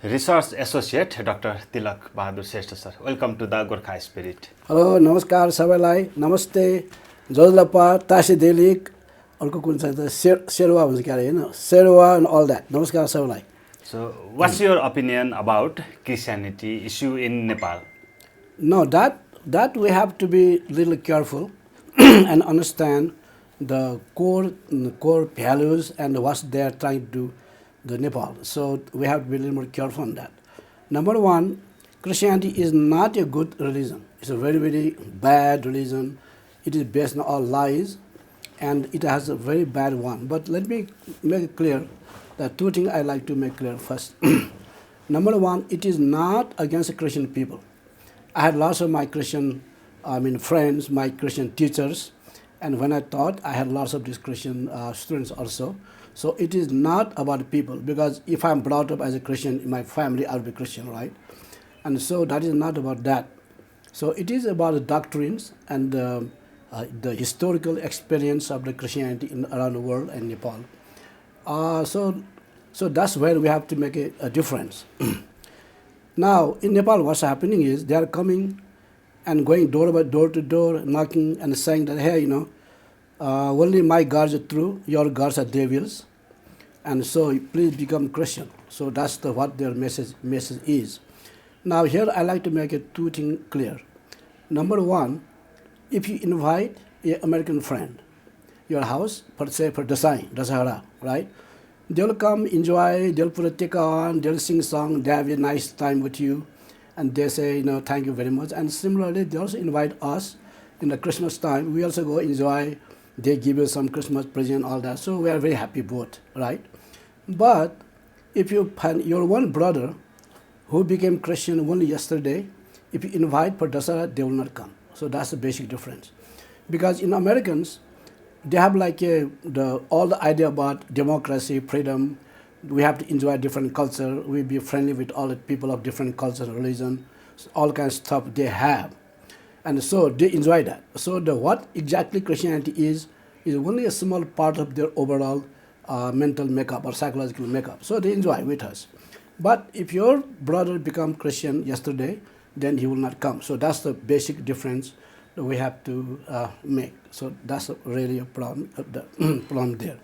Research Associate Dr. Tilak Bahadur Shrestha sir. Welcome to the Gorkha Spirit. Hello, namaskar सबैलाई नमस्ते जोजलपा तासी देलिक अर्को कुन छ शेरवा भन्छ के अरे हैन शेरवा and all that नमस्कार सबैलाई. So, what's your opinion about Christianity issue in Nepal? No, that we have to be little careful and understand the core values and what they are trying to do the Nepal. So we have to be a little more careful on that. Number one, Christianity is not a good religion. It's a very, very bad religion. It is based on all lies, and it has a very bad one. But let me make it clear that two things I like to make clear first. Number one, it is not against Christian people. I had lots of my Christian, friends, my Christian teachers, and when I taught, I had lots of these Christian students also. So it is not about people, because if I'm brought up as a Christian in my family, I'll be Christian, right? And so that is not about that. So it is about the doctrines and the historical experience of the Christianity around the world and Nepal. So that's where we have to make a difference. Now, in Nepal, what's happening is they are coming and going door to door, knocking and saying that, hey, only my gods are true, your gods are devils, and so please become Christian. So that's what their message is. Now here I like to make two things clear. Number one, if you invite an American friend, your house, for Dasahara, right? They'll come, enjoy, they'll put a tikka on, they'll sing song, they have a nice time with you, and they say, thank you very much. And similarly, they also invite us in the Christmas time. We also go enjoy. They give you some Christmas present, all that. So we are very happy both, right? But if you find your one brother who became Christian only yesterday, if you invite for Dasara, they will not come. So that's the basic difference. Because in Americans, they have like all the idea about democracy, freedom. We have to enjoy different culture. We be friendly with all the people of different culture, religion, all kinds of stuff they have. And so they enjoy that. So what exactly Christianity is only a small part of their overall mental makeup or psychological makeup. So they enjoy with us. But if your brother become Christian yesterday, then he will not come. So that's the basic difference that we have to make. So that's really a problem, problem there.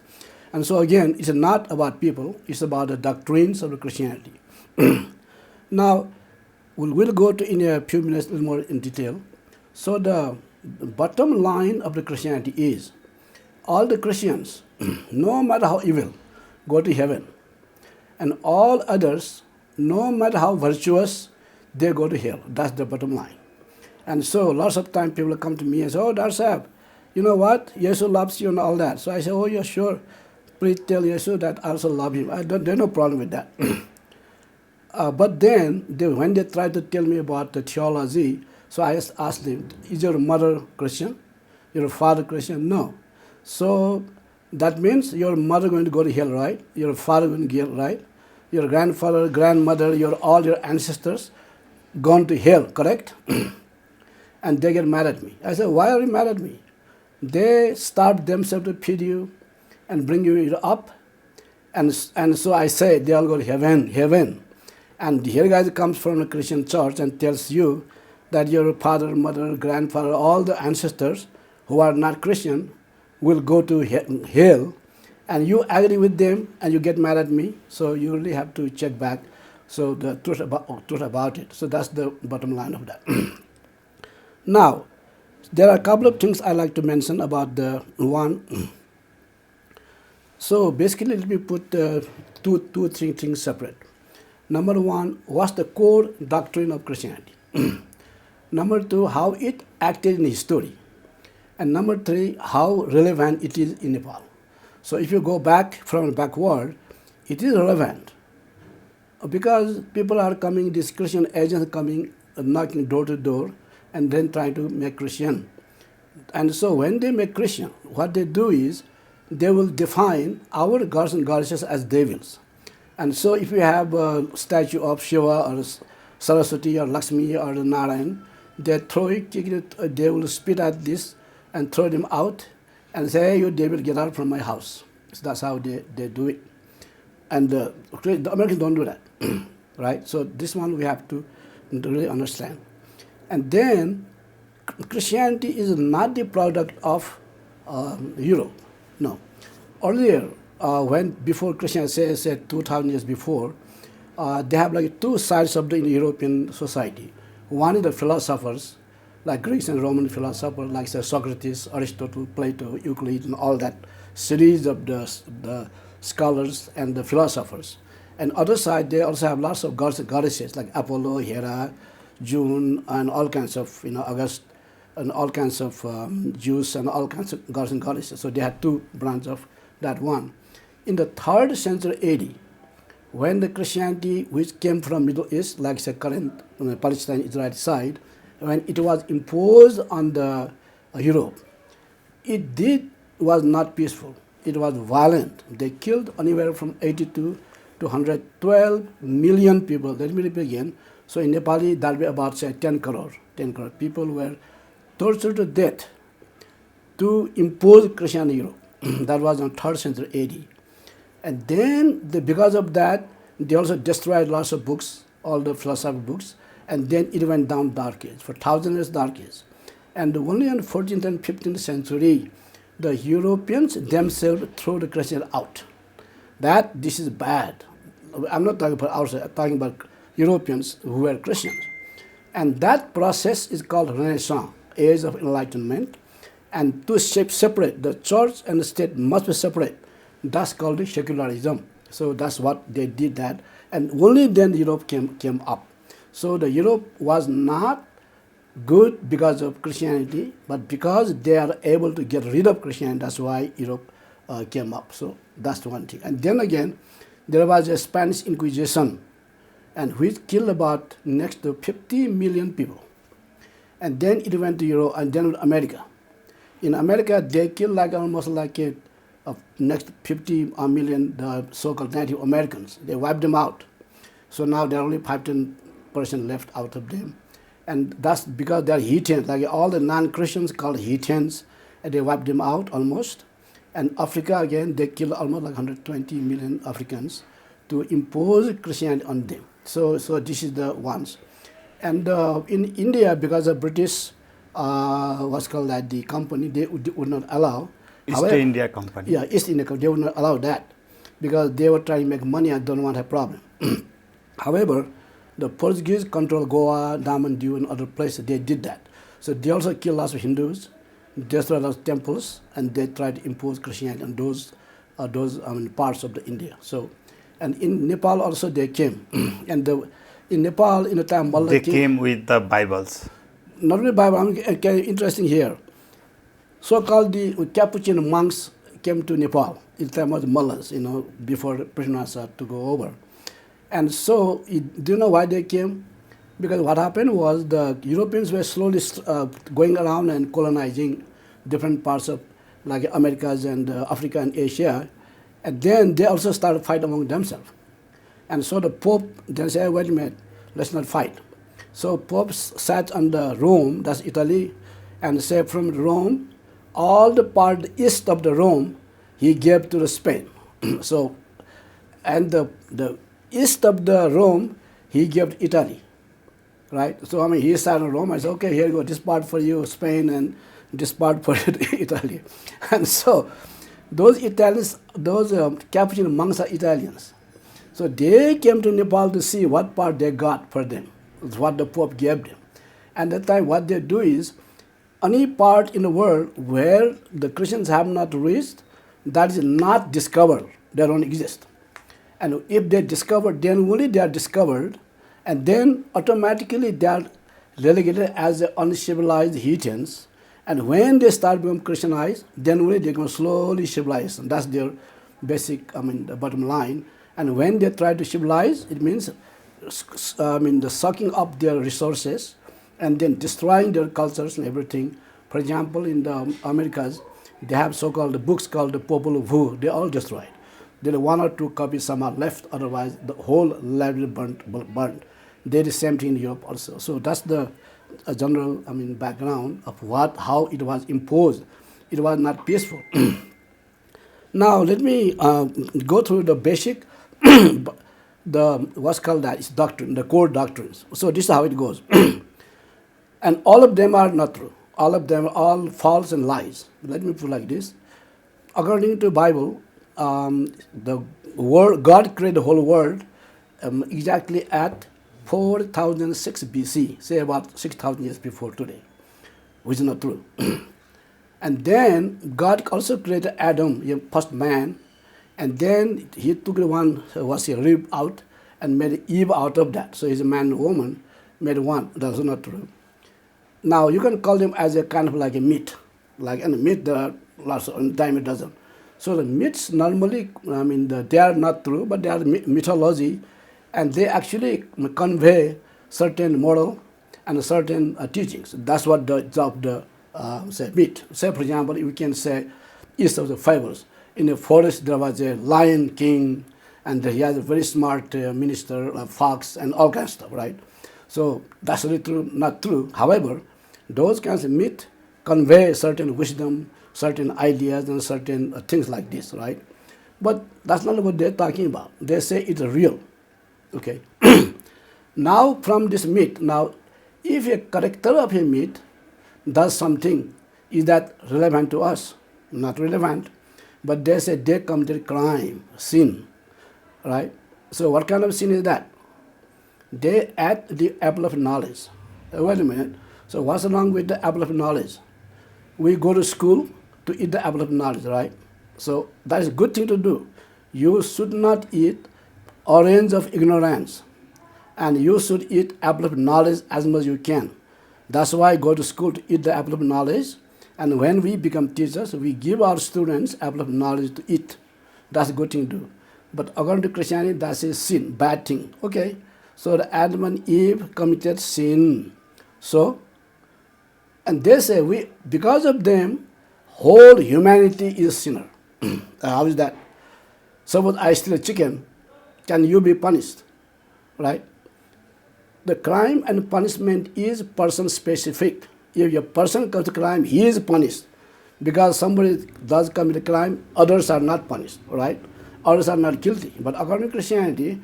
And so again, it's not about people, it's about the doctrines of the Christianity. Now, we'll go to in a few minutes a little more in detail. So the bottom line of the Christianity is all the Christians, no matter how evil, go to heaven. And all others, no matter how virtuous, they go to hell. That's the bottom line. And so lots of time people come to me and say, oh, Darsab, you know what? Jesus loves you and all that. So I say, oh, yeah, sure. Please tell Jesus that I also love him. There's no problem with that. But then, when they try to tell me about the theology, so I just asked them, is your mother Christian? Your father Christian? No. So that means your mother going to go to hell, right? Your father going to hell, right? Your grandfather, grandmother, all your ancestors gone to hell, correct? And they get mad at me. I said, why are you mad at me? They starve themselves to feed you and bring you up. And so I say, they all go to heaven. And here guy comes from a Christian church and tells you that your father, mother, grandfather, all the ancestors who are not Christian will go to hell, and you agree with them and you get mad at me, so you really have to check back so the truth about it. So that's the bottom line of that. Now, there are a couple of things I like to mention about the one. So basically, let me put three things separate. Number one, what's the core doctrine of Christianity? Number two, how it acted in history. And number three, how relevant it is in Nepal. So if you go back from backward, it is relevant. Because people are coming, these Christian agents are coming, knocking door to door, and then trying to make Christian. And so when they make Christian, what they do is, they will define our gods and goddesses as devils. And so if you have a statue of Shiva or Saraswati or Lakshmi or Narayan, they throw it, they will spit at this and throw them out and say, hey, you devil, get out from my house. So that's how they do it. And the Americans don't do that. right? So this one we have to really understand. And then Christianity is not the product of Europe. No. Earlier, when before Christianity, said 2,000 years before, they have like two sides of the European society. One is the philosophers, like Greeks and Roman philosophers, like say, Socrates, Aristotle, Plato, Euclid, and all that series of the scholars and the philosophers. And other side, they also have lots of gods and goddesses like Apollo, Hera, June, and all kinds of August, and all kinds of Zeus and all kinds of gods and goddesses. So they had two branches of that one. In the 3rd century AD, when the Christianity which came from Middle East, like the current Palestine Israeli side, when it was imposed on the Europe, it was not peaceful. It was violent. They killed anywhere from 82 to 112 million people. Let me repeat again. So in Nepali, that will be about say 10 crore. 10 crore people were tortured to death to impose Christianity in Europe. That was in 3rd century AD. And then, because of that, they also destroyed lots of books, all the philosophical books, and then it went down dark age, for 1,000 years dark age. And only in 14th and 15th century, the Europeans themselves threw the Christian out. That this is bad. I'm not talking about outside, I'm talking about Europeans who were Christians. And that process is called Renaissance, age of enlightenment. And to separate, the church and the state must be separate. That's called the secularism. So that's what they did that. And only then Europe came up. So the Europe was not good because of Christianity, but because they are able to get rid of Christianity, that's why Europe came up. So that's one thing. And then again, there was a Spanish Inquisition, and which killed about next to 50 million people. And then it went to Europe and then America. In America, they killed like almost like next 50 million the so-called Native Americans. They wiped them out. So now there are only 5-10% left out of them. And that's because they are heathens, like all the non-Christians called heathens, and they wiped them out almost. And Africa, again, they killed almost like 120 million Africans to impose Christianity on them. So this is the ones. And in India, because of British, what's called that, the company, they would not allow. East India Company. Yeah, East India Company, they would not allow that because they were trying to make money and don't want a problem. However, the Portuguese controlled Goa, Daman, Diu, and other places. They did that. So they also killed lots of Hindus, destroyed lots of temples, and they tried to impose Christianity on those parts of the India. So, and in Nepal also they came. And in Nepal, in the time Mullah they came with the Bibles. Not only Bible, interesting here. So-called the Capuchin monks came to Nepal in the time of the Mullahs, before prisoners had to go over. And so, do you know why they came? Because what happened was the Europeans were slowly going around and colonizing different parts of like Americas and Africa and Asia. And then they also started fight among themselves. And so the Pope then said, wait a minute, let's not fight. So Pope sat under Rome, that's Italy, and said from Rome, all the part east of the Rome, he gave to the Spain. So, and the east of the Rome, he gave to Italy, right? So he sat in Rome. I said, okay, here you go. This part for you, Spain, and this part for Italy. And so, those Italians, those Capuchin monks are Italians. So they came to Nepal to see what part they got for them, what the Pope gave them. And at that time, what they do is, any part in the world where the Christians have not reached, that is not discovered, they don't exist. And if they discover, then only they are discovered, and then automatically they are relegated as the uncivilized heathens. And when they start becoming Christianized, then only they can slowly civilize. And that's their basic, the bottom line. And when they try to civilize, it means, the sucking up their resources and then destroying their cultures and everything. For example, in the Americas, they have so-called books called the Popol Vuh. They all destroyed. There are 1 or 2 copies some are left. Otherwise, the whole library burnt. They did the same thing in Europe also. So that's the general background of how it was imposed. It was not peaceful. Now let me go through the basic the what's called that is doctrine, the core doctrines. So this is how it goes. And all of them are not true. All of them are all false and lies. Let me put it like this. According to Bible, the world, God created the whole world exactly at 4006 BC, say about 6,000 years before today, which is not true. And then God also created Adam, the first man, and then he took the one was a rib out and made Eve out of that. So he's a man and woman, made one. That's not true. Now you can call them as a kind of like a myth, like and myth there are lots of time it doesn't. So the myths normally, they are not true, but they are mythology, and they actually convey certain moral and certain teachings. That's what the job the say myth. Say for example, we can say east of the fables. In the forest there was a lion king, and he has a very smart minister, a fox, and all kinds of stuff, right? So that's really true, not true. However, those kinds of myth convey certain wisdom, certain ideas, and certain things like this, right? But that's not what they're talking about. They say it's real, okay? Now from this myth, now if a character of a myth does something, is that relevant to us? Not relevant. But they say they committed crime, sin, right? So what kind of sin is that? They ate the apple of knowledge. Wait a minute. So what's wrong with the apple of knowledge? We go to school to eat the apple of knowledge, right? So that is a good thing to do. You should not eat orange of ignorance, and you should eat apple of knowledge as much as you can. That's why I go to school to eat the apple of knowledge, and when we become teachers, we give our students apple of knowledge to eat. That's a good thing to do. But according to Christianity, that's a sin, bad thing. Okay, so the Adam and Eve committed sin. So, and they say because of them, whole humanity is sinner. How is that? Suppose I steal a chicken, can you be punished? Right? The crime and punishment is person specific. If a person commits a crime, he is punished. Because somebody does commit a crime, others are not punished, right? Others are not guilty. But according to Christianity,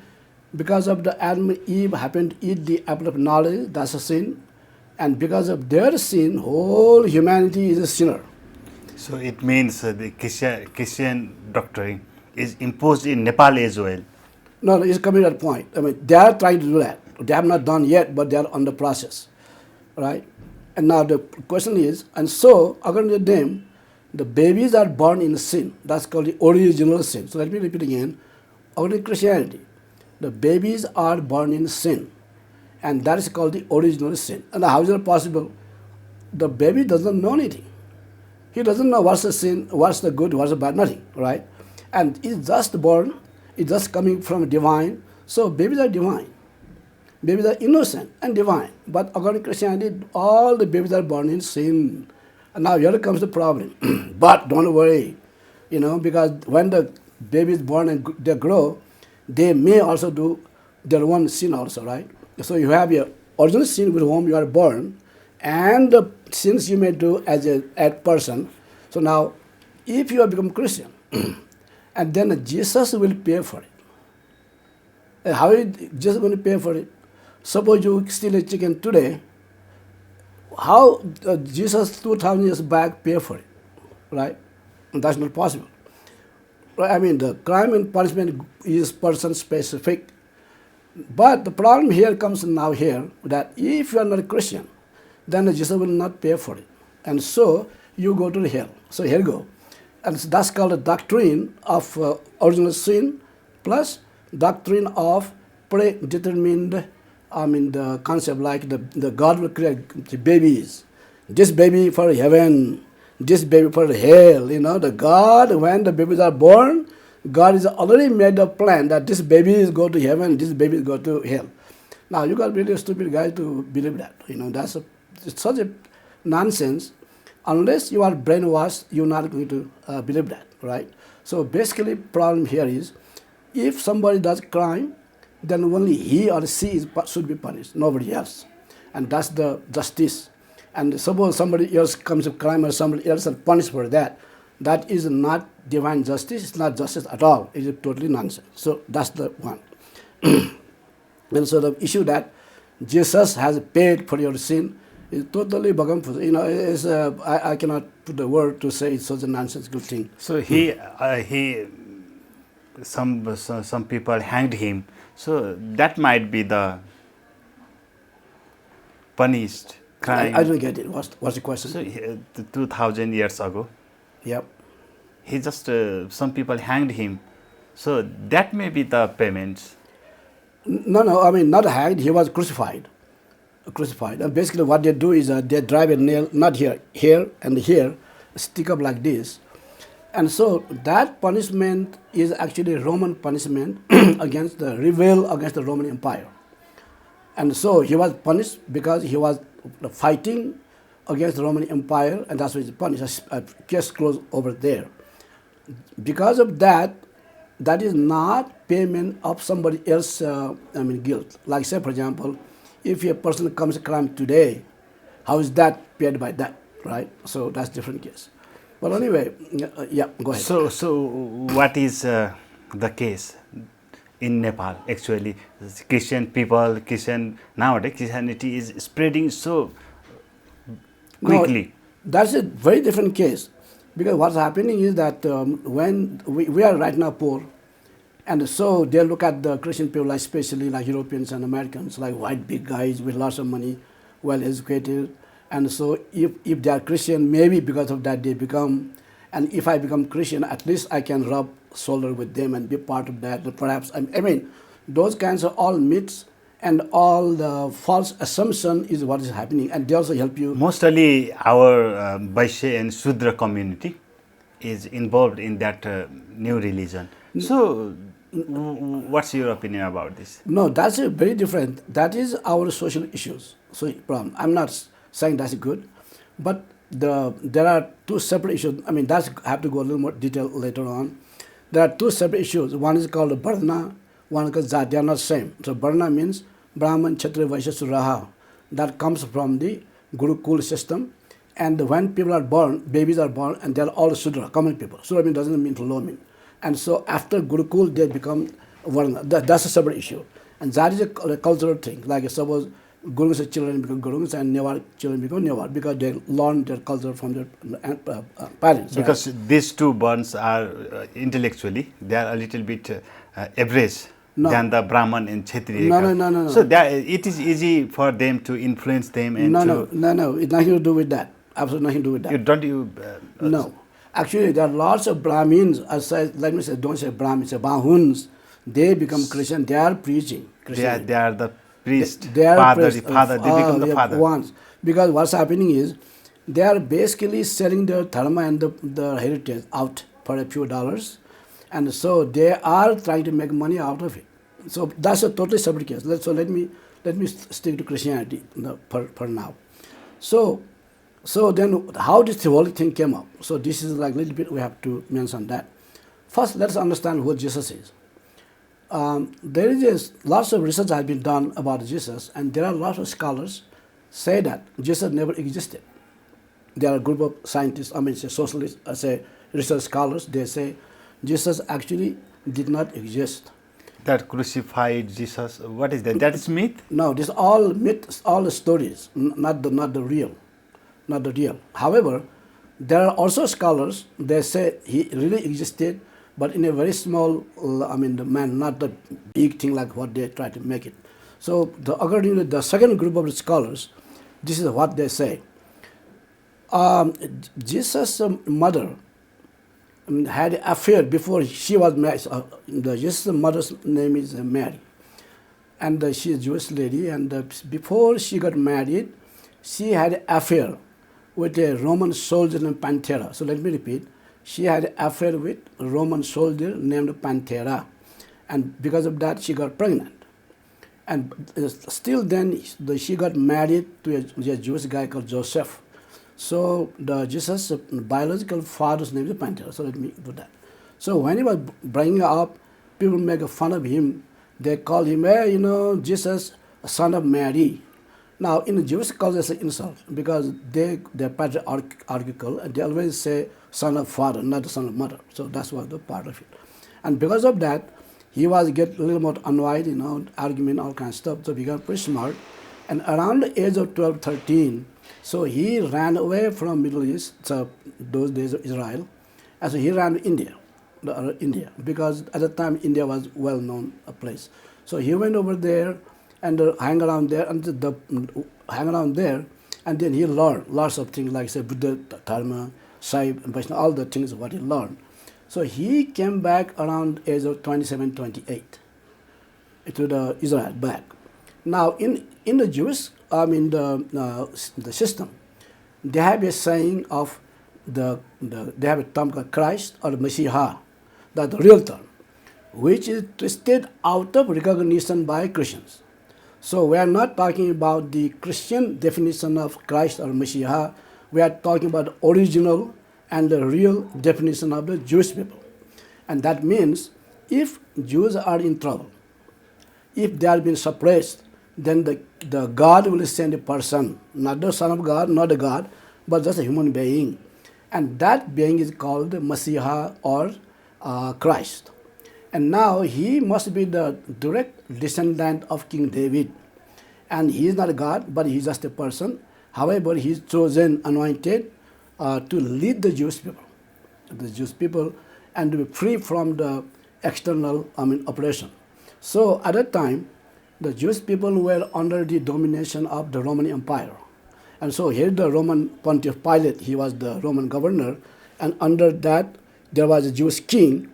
because of the Adam and Eve happened to eat the apple of knowledge, that's a sin. And because of their sin, whole humanity is a sinner. So it means the Christian doctrine is imposed in Nepal as well. No, it's coming to that point. They are trying to do that. They have not done yet, but they are on the process, right? And now the question is, and so according to them, the babies are born in sin. That's called the original sin. So let me repeat again. According to Christianity, the babies are born in sin, and that is called the original sin. And how is it possible? The baby doesn't know anything. He doesn't know what's the sin, what's the good, what's the bad, nothing, right? And it's just born, it's just coming from divine. So babies are divine. Babies are innocent and divine. But according to Christianity, all the babies are born in sin. And now here comes the problem. But don't worry, because when the baby is born and they grow, they may also do their own sin also, right? So you have your original sin with whom you are born, and the sins you may do as a person. So now, if you have become Christian, and then Jesus will pay for it. And how is Jesus going to pay for it? Suppose you steal a chicken today, how Jesus 2,000 years back pay for it, right? And that's not possible. Right? The crime and punishment is person specific. But the problem here comes now here, that if you are not a Christian, then Jesus will not pay for it. And so you go to hell. So here you go. And that's called the doctrine of original sin plus doctrine of predetermined, the concept like the God will create the babies. This baby for heaven, this baby for hell. The God, when the babies are born, God is already made a plan that this baby is go to heaven, this baby is go to hell. Now you got really stupid guys to believe that. It's such a nonsense. Unless you are brainwashed, you're not going to believe that, right? So basically, problem here is, if somebody does crime, then only he or she should be punished, nobody else. And that's the justice. And suppose somebody else commits a crime or somebody else is punished for that, that is not divine justice, it's not justice at all. It is totally nonsense. So that's the one. And so the issue that Jesus has paid for your sin is totally bagamfus. I cannot put the word to say it's such a nonsensical thing. So some people hanged him. So that might be the punished crime. I don't get it. What's the question? So 2000 years ago, Yep. he just some people hanged him. So that may be the payment. No, I mean, not hanged, he was crucified. Crucified. And basically, what they do is they drive a nail, not here, here and here, stick up like this. And so that punishment is actually Roman punishment against the rebel against the Roman Empire. And so he was punished because he was fighting against the Roman Empire, and that's why he's punished. A case closed over there. Because of that, that is not payment of somebody else's guilt. Like say, for example, if a person commits a crime today, how is that paid by that, right? So that's different case. But anyway, yeah, go ahead. So what is the case in Nepal? Actually, Christian people, nowadays Christianity is spreading so quickly. No, that's a very different case. Because what's happening is that when we are right now poor, and so they look at the Christian people, especially like Europeans and Americans, like white big guys with lots of money, well educated. And so if they are Christian, maybe because of that they become, and if I become Christian, at least I can rub shoulder with them and be part of that. Perhaps, I mean, those kinds of all myths and all the false assumption is what is happening. And they also help you. Mostly our Vaishya and Shudra community is involved in that new religion. So what's your opinion about this? No, that's a very different. That is our social issues. So problem. I'm not saying that's good, but there are two separate issues. I mean, that's have to go a little more detail later on. There are two separate issues. One is called Varna, one is called Jat. They are not same. So Varna means Brahman, Kshatriya, Vaishya, Shudra. That comes from the Gurukul system. And when people are born, babies are born, and they are all Shudra, common people. Shudra mean doesn't mean low mean. And so after Gurukul, they become Varna. That's a separate issue. And that is a cultural thing. Like suppose Gurun's children become Gurungs and Newar children become Newar because they learn their culture from their parents. Because right? these two bonds are intellectually, they are a little bit average than the Brahman and Kshatriya. No. So it is easy for them to influence them. And No. It's nothing to do with that. Absolutely nothing to do with that. No. Actually, there are lots of Brahmins, let me say, don't say Brahmins, say Bahuns. They become Christian, they are preaching Christianity. They are the priest, They are father, priest, they become the father. Ones. Because what's happening is, they are basically selling their dharma and the heritage out for a few dollars. And so they are trying to make money out of it. So that's a totally separate case. So let me stick to Christianity for now. So then how this whole thing came up? So this is like a little bit we have to mention that. First, let's understand who Jesus is. There is lots of research has been done about Jesus, and there are lots of scholars say that Jesus never existed. There are a group of scientists, socialists, research scholars, they say Jesus actually did not exist. That crucified Jesus, what is that? That is myth? No, this all myths, all stories, not the real. However, there are also scholars, they say he really existed, but in a very small, the man, not the big thing like what they try to make it. So according to the second group of scholars, this is what they say. Jesus' mother had an affair before she was married. Jesus' mother's name is Mary. And she is a Jewish lady, and before she got married, she had an affair with a Roman soldier named Panthera. So let me repeat. She had an affair with a Roman soldier named Panthera. And because of that, she got pregnant. And still then, she got married to a Jewish guy called Joseph. So Jesus' biological father's name is Panthera. So let me do that. So when he was bringing up, people make fun of him. They call him, hey, Jesus, son of Mary. Now, in the Jewish culture, it's an insult because they're patriarchal and they always say son of father, not the son of mother. So that's what the part of it. And because of that, he was get a little more annoyed, argument, all kinds of stuff. So he got pretty smart. And around the age of 12, 13, so he ran away from Middle East, so those days of Israel, and so he ran to India, India, because at the time India was well-known a place. So he went over there and hang around there, and then he learned lots of things like say Buddha, Dharma, Sai, and Vaishnava, all the things what he learned. So he came back around age of 27, 28 to the Israel back. Now in the Jewish, the system, they have a saying of they have a term called Christ or Messiah, that's the real term, which is twisted out of recognition by Christians. So we are not talking about the Christian definition of Christ or Messiah. We are talking about the original and the real definition of the Jewish people. And that means if Jews are in trouble, if they are being suppressed, then the God will send a person, not the Son of God, not a God, but just a human being. And that being is called the Messiah or Christ. And now he must be the direct descendant of King David. And he is not a God, but he is just a person. However, he is chosen, anointed to lead the Jewish people, and to be free from the external oppression. So at that time, the Jewish people were under the domination of the Roman Empire. And so here the Roman Pontiff Pilate, he was the Roman governor, and under that there was a Jewish king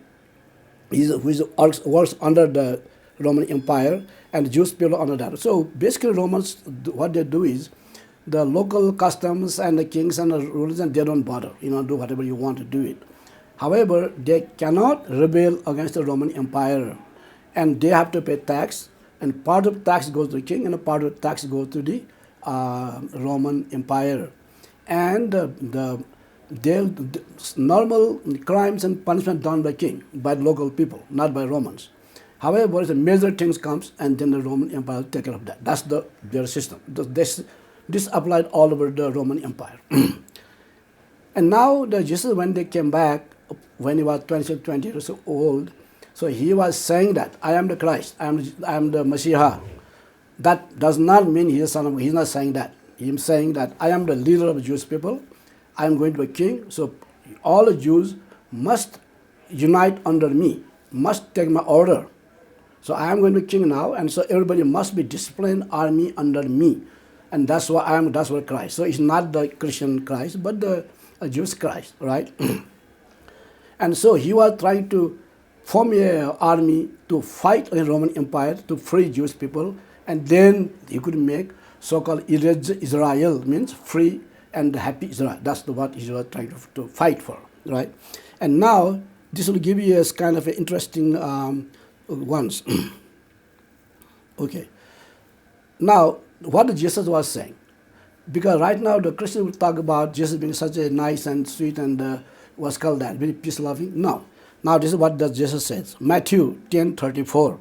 who works under the Roman Empire, and the Jewish people under that. So basically Romans, what they do is, the local customs and the kings and the religion, they don't bother, do whatever you want to do it. However, they cannot rebel against the Roman Empire, and they have to pay tax, and part of tax goes to the king, and a part of tax goes to the Roman Empire. And the normal crimes and punishment done by king, by local people, not by Romans. However, the major things comes, and then the Roman Empire will take care of that. That's their system. This applied all over the Roman Empire. And now Jesus, when they came back, when he was 26, 20 years old, so he was saying that, I am the Christ, I am the Messiah. That does not mean he is son of God. He's not saying that. He's saying that I am the leader of the Jewish people. I am going to be king. So all the Jews must unite under me, must take my order. So I am going to be king now, and so everybody must be disciplined army under me. And that's why that's what Christ. So it's not the Christian Christ, but the Jewish Christ, right? And so he was trying to form an army to fight the Roman Empire, to free Jewish people, and then he could make so-called Israel, means free and happy Israel. That's what he was trying to fight for, right? And now this will give you a kind of interesting ones. Okay. Now, what Jesus was saying, because right now the Christians will talk about Jesus being such a nice and sweet and what's called that, very peace-loving. No. Now this is what Jesus says. Matthew 10:34.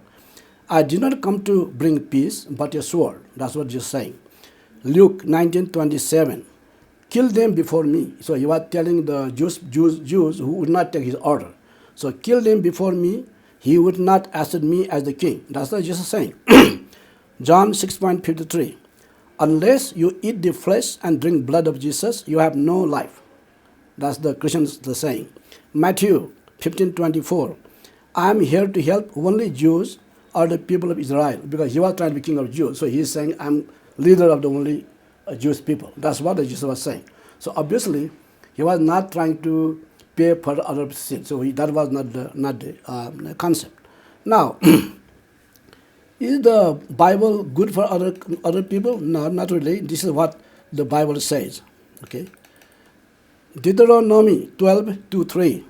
I did not come to bring peace, but a sword. That's what Jesus is saying. Luke 19:27. Kill them before me. So he was telling the Jews who would not take his order. So kill them before me. He would not accept me as the king. That's what Jesus is saying. John 6:53. Unless you eat the flesh and drink blood of Jesus, you have no life. That's the Christians saying. Matthew 15:24. I am here to help only Jews or the people of Israel, because he was trying to be king of Jews. So he's saying, I'm leader of the only Jewish people. That's what Jesus was saying. So obviously, he was not trying to pay for other sins. So that was not the concept. Now, is the Bible good for other people? No, not really. This is what the Bible says. Okay. Deuteronomy 12:2-3.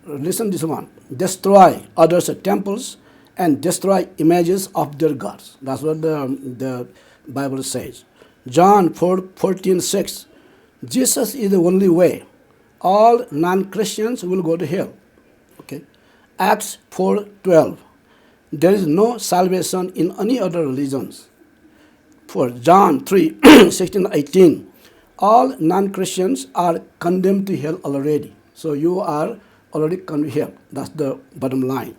Listen to this one. Destroy others' temples and destroy images of their gods. That's what the Bible says. John 14:6. Jesus is the only way. All non-Christians will go to hell. Okay. Acts 4:12. There is no salvation in any other religions. For John 3:16-18. All non-Christians are condemned to hell already. So you are already condemned to hell. That's the bottom line.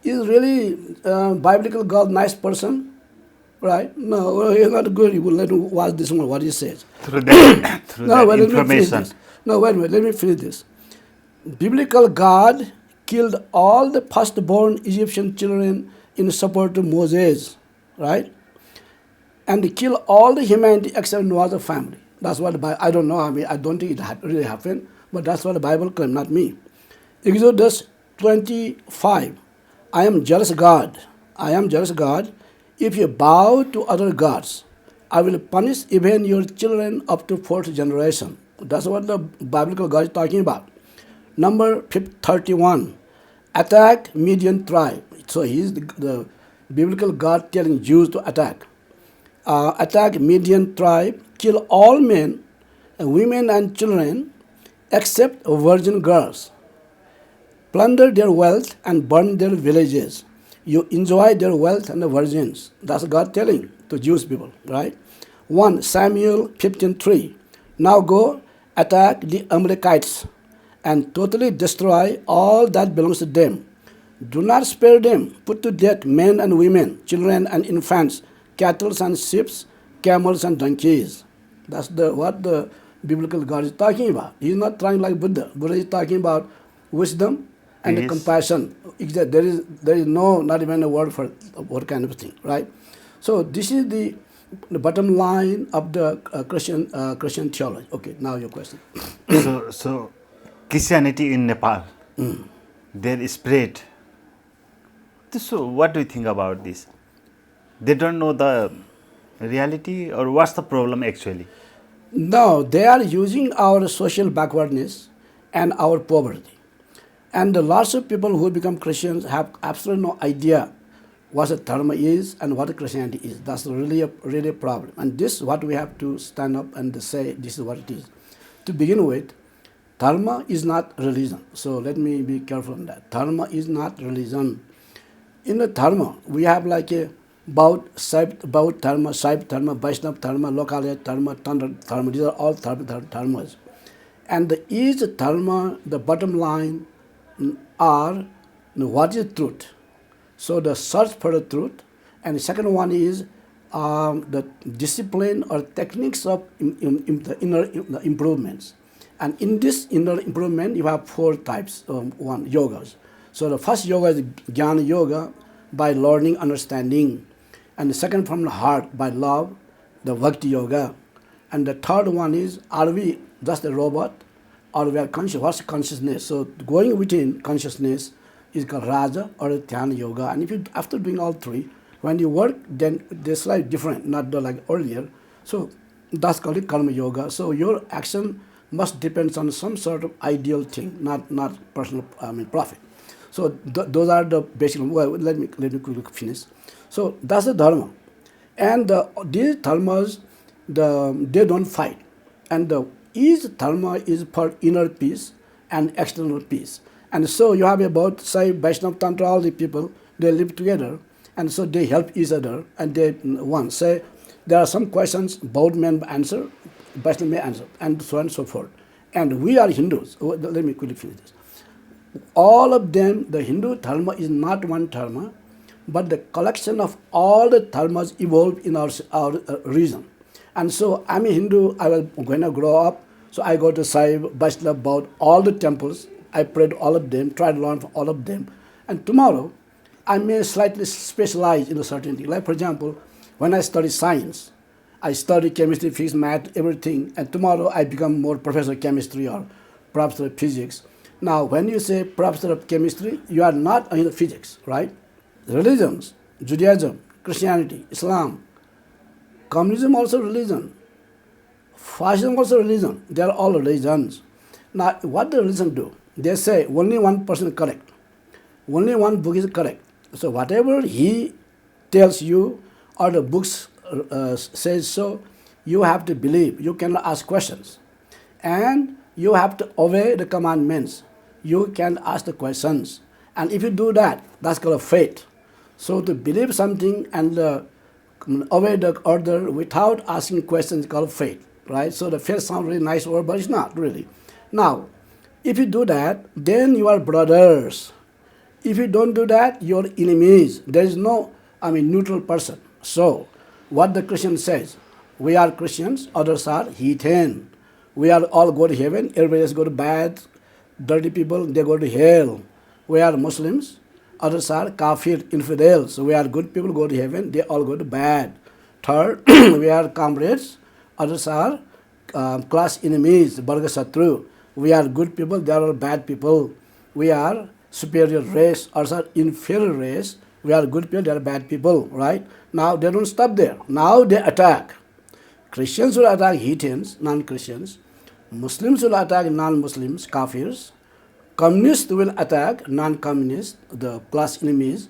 is really biblical God nice person? Right? No, he's not good. You will let him watch this one, what he says. Through that, through No, that wait, let me finish information. this. No, wait a minute, let me finish this. Biblical God killed all the firstborn Egyptian children in support of Moses, right? And he killed all the humanity except Noah's family. That's what the Bible, I don't know, I mean, I don't think it really happened, but that's what the Bible claims, not me. Exodus 25, I am jealous God. I am jealous God. If you bow to other gods, I will punish even your children up to fourth generation. That's what the biblical God is talking about. Number 31, attack Midian tribe. So he's the biblical God telling Jews to attack. Attack Midian tribe, kill all men, women and children, except virgin girls. Plunder their wealth and burn their villages. You enjoy their wealth and the virgins. That's God telling to Jewish people, right? 1 Samuel 15:3. Now go attack the Amalekites and totally destroy all that belongs to them. Do not spare them. Put to death men and women, children and infants, cattle and sheep, camels and donkeys. That's what the biblical God is talking about. He's not trying like Buddha. Buddha is talking about wisdom and Yes. compassion. There is no, not even a word for what kind of thing, right? So this is the bottom line of the Christian theology. Okay, now your question. So Christianity in Nepal, they spread. So what do you think about this? They don't know the reality, or what's the problem actually? No, they are using our social backwardness and our poverty. And lots of people who become Christians have absolutely no idea what a dharma is and what Christianity is. That's really a problem. And this is what we have to stand up and say this is what it is. To begin with, dharma is not religion. So let me be careful on that. Dharma is not religion. In the dharma, we have like a Baud dharma, Saiv dharma, Vaishnava dharma, Lokaya dharma, Tantra dharma. These are all dharmas. And each dharma, the bottom line are what is truth. So the search for the truth, and the second one is the discipline or techniques of the inner improvements. And in this inner improvement, you have 4 types. One, yogas. So the first yoga is Jnana Yoga, by learning, understanding. And the second from the heart, by love, the Bhakti Yoga. And the third one is, are we just a robot, or we are conscious? What's consciousness? So going within consciousness is called Raja or Dhyana Yoga. And if you, after doing all 3, when you work, then they're slightly different, not like earlier. So that's called it Karma Yoga. So your action must depend on some sort of ideal thing, not personal profit. So those are the basic. Well, let me quickly finish. So that's the dharma, and these dharmas, they don't fight, and each dharma is for inner peace and external peace. And so you have about, say, Vaishnava Tantra, all the people, they live together, and so they help each other, and they say there are some questions both men answer, Vaishnava may answer, and so on and so forth. And we are Hindus. Let me quickly finish this. All of them, the Hindu dharma is not one dharma, but the collection of all the dharmas evolved in our region. And so I'm a Hindu, I was going to grow up, so I go to Saiv, Vaishnava, Baud, all the temples, I prayed all of them, tried to learn from all of them. And tomorrow, I may slightly specialize in a certain thing. Like for example, when I study science, I study chemistry, physics, math, everything, and tomorrow I become more professor of chemistry or professor of physics. Now, when you say professor of chemistry, you are not in physics, right? Religions, Judaism, Christianity, Islam, communism also religion, fascism also religion. They are all religions. Now, what the religion do? They say only one person is correct. Only one book is correct. So whatever he tells you or the books says so, you have to believe. You cannot ask questions. And you have to obey the commandments. You can ask the questions. And if you do that, that's called faith. So to believe something and obey the order without asking questions is called faith, right? So the faith sounds really nice word, but it's not really. Now, if you do that, then you are brothers. If you don't do that, you're enemies. There is no, neutral person. So, what the Christian says, we are Christians, others are heathen. We are all go to heaven, everybody else go to bad, dirty people, they go to hell. We are Muslims, others are kafir, infidels. So we are good people, go to heaven, they all go to bad. Third, we are comrades, others are class enemies, Barga Satru. We are good people, they are all bad people. We are superior race, others are inferior race. We are good people, they are bad people, right? Now they don't stop there. Now they attack. Christians will attack heathens, non-Christians. Muslims will attack non-Muslims, kafirs. Communists will attack non-communists, the class enemies.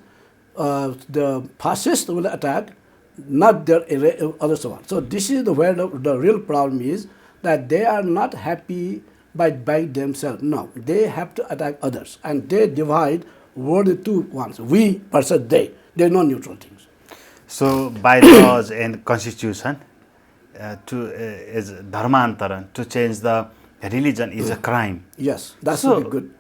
The fascists will attack not their other so on. So this is where the real problem is, that they are not happy by themselves. No, they have to attack others, and they divide world into two ones. We versus they. There are no neutral things. So by laws and constitution, is dharmantaran, to change the religion is a crime. Yes, that's so really good.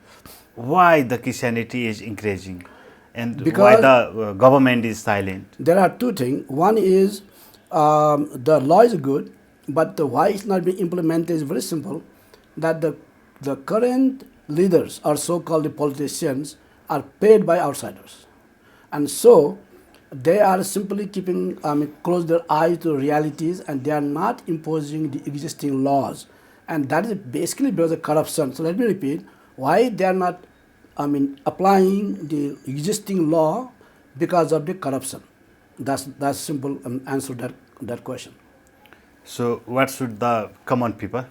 Why the Christianity is increasing, and Because why the government is silent? There are two things. One is the law is good, but why it's not being implemented is very simple. That the current leaders or so-called politicians are paid by outsiders, and so they are simply keeping close their eyes to realities, and they are not imposing the existing laws, and that is basically because of corruption. So let me repeat, why they are not applying the existing law, because of the corruption. That's simple answer that question. So what should the common people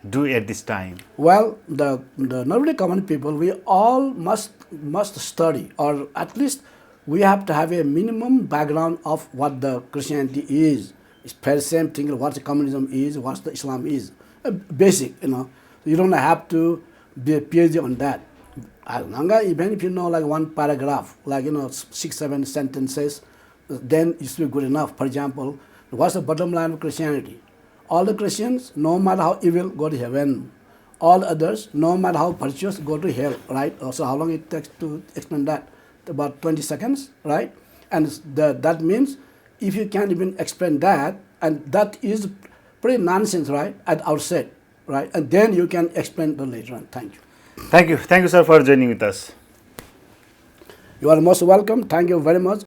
do at this time? Well, the not only common people, we all must study, or at least we have to have a minimum background of what the Christianity is. It's the same thing, what the communism is, what the Islam is. Basic, You don't have to be a PhD on that. Even if you know like one paragraph, like 6-7 sentences, then it should be good enough. For example, what's the bottom line of Christianity? All the Christians, no matter how evil, go to heaven. All others, no matter how virtuous, go to hell, right? So how long it takes to explain that? About 20 seconds, right? And that means if you can't even explain that, and that is pretty nonsense, right? At outset, right? And then you can explain the later on. Thank you. Thank you, sir, for joining with us. You are most welcome. Thank you very much.